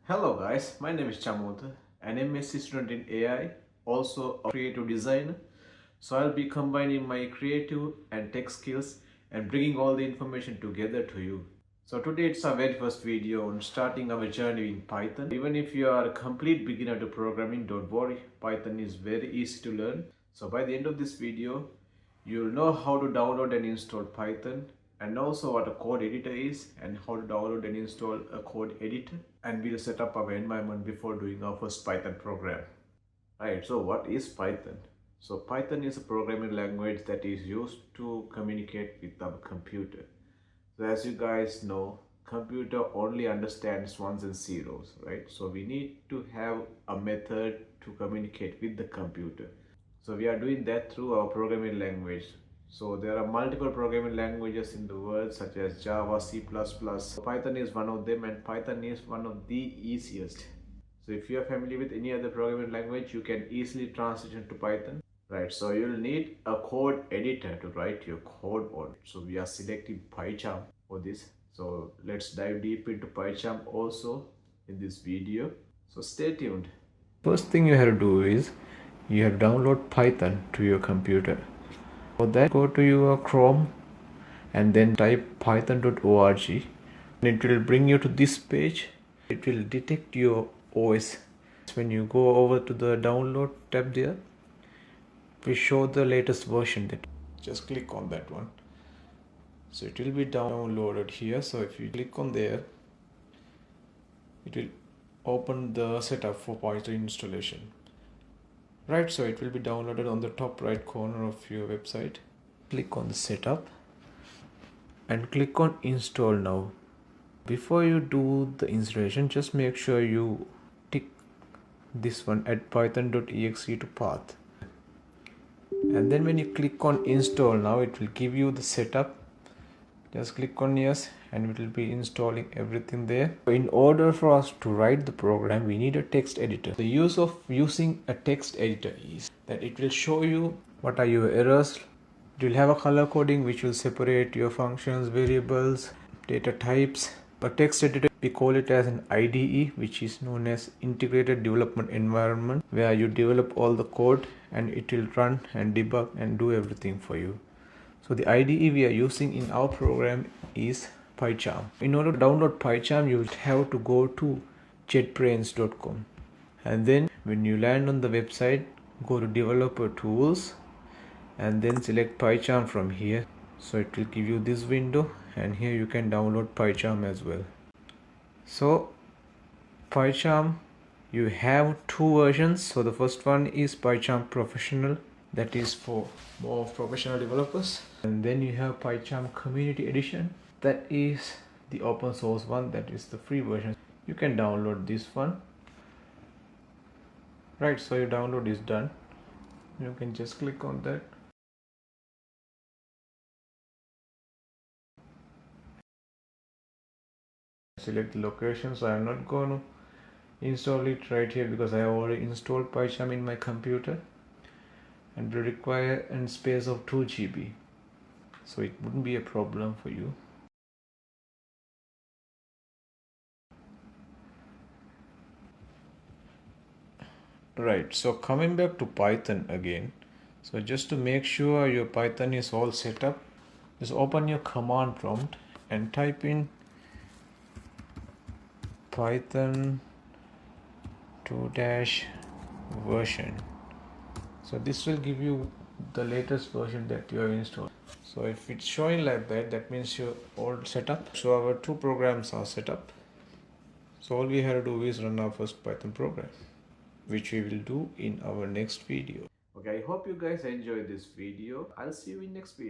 Hello guys, my name is Chamod, an MSc student in AI, also a creative designer. So I'll be combining my creative and tech skills and bringing all the information together to you. So today it's our very first video on starting our journey in Python. Even if you are a complete beginner to programming, don't worry, Python is very easy to learn. So by the end of this video, you'll know how to download and install Python and also what a code editor is and how to download and install a code editor, and we'll set up our environment before doing our first Python program. Right, so what is Python? So Python is a programming language that is used to communicate with our computer. So as you guys know, computer only understands ones and zeros, right? So we need to have a method to communicate with the computer. So we are doing that through our programming language. So there are multiple programming languages in the world such as Java, C++. Python is one of them, and Python is one of the easiest. So if you are familiar with any other programming language, you can easily transition to Python. Right, so you'll need a code editor to write your code on. So we are selecting PyCharm for this. So let's dive deep into PyCharm also in this video. So stay tuned. First thing you have to do is you have to download Python to your computer. For that, go to your Chrome and then type python.org. And it will bring you to this page. It will detect your OS. When you go over to the download tab there, we show the latest version. That just click on that one. So it will be downloaded here. So if you click on there, it will open the setup for Python installation. Right, so it will be downloaded on the top right corner of your website. Click on the setup and click on install now. Before you do the installation, just make sure you tick this one, add python.exe to path. And then when you click on install now, it will give you the setup. Just click on yes and it will be installing everything there. In order for us to write the program, we need a text editor. The use of using a text editor is that it will show you what are your errors. It will have a color coding which will separate your functions, variables, data types. A text editor, we call it as an IDE, which is known as Integrated Development Environment, where you develop all the code and it will run and debug and do everything for you. So the IDE we are using in our program is PyCharm. In order to download PyCharm, you will have to go to jetbrains.com, and then when you land on the website, go to developer tools and then select PyCharm from here. So it will give you this window, and here you can download PyCharm as well. So PyCharm, you have two versions. So the first one is PyCharm Professional, that is for more professional developers, and then you have PyCharm Community Edition, that is the open source one, that is the free version. You can download this one. Right, so your download is done. You can just click on that. Select the location. So I'm not going to install it right here because I already installed PyCharm in my computer and will require a space of 2 GB, so it wouldn't be a problem for you. Right, so coming back to Python again, so just to make sure your Python is all set up, just open your command prompt and type in Python 2-version. So this will give you the latest version that you have installed. So if it's showing like that, that means you're all set up. So our two programs are set up. So all we have to do is run our first Python program, which we will do in our next video. Okay, I hope you guys enjoyed this video. I'll see you in next video.